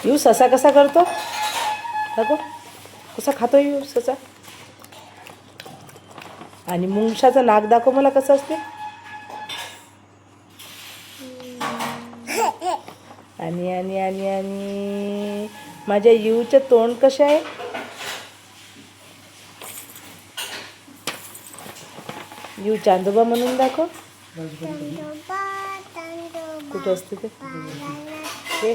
you ससा कसा करतो दाखव कसा खातो यू ससा आणि मुंगशाचं नाक दाखव मला कसं असते आणि आणि आणि आणि माझ्या यूचं तोंड कसं आहे यू चांदोबा म्हणून दाखव कुठं असते ते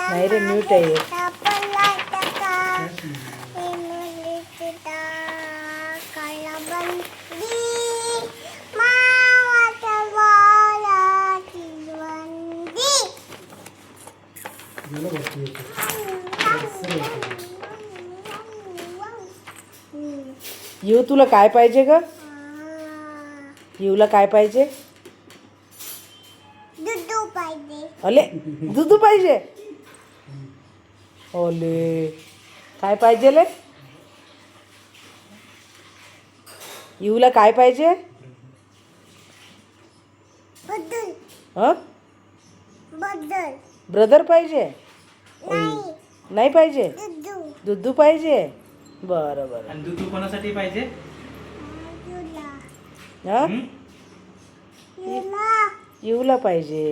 नाही रे म्यूट आहे यू तुला काय पाहिजे ग यूला काय पाहिजे अले दूध पाहिजे ओले काय पाहिजे ले यूला काय पाहिजे हं ब्रदर पाहिजे नाही पाहिजे दुधू पाहिजे बरं बरं आणि दूध कोणासाठी पाहिजे हं यूला पाहिजे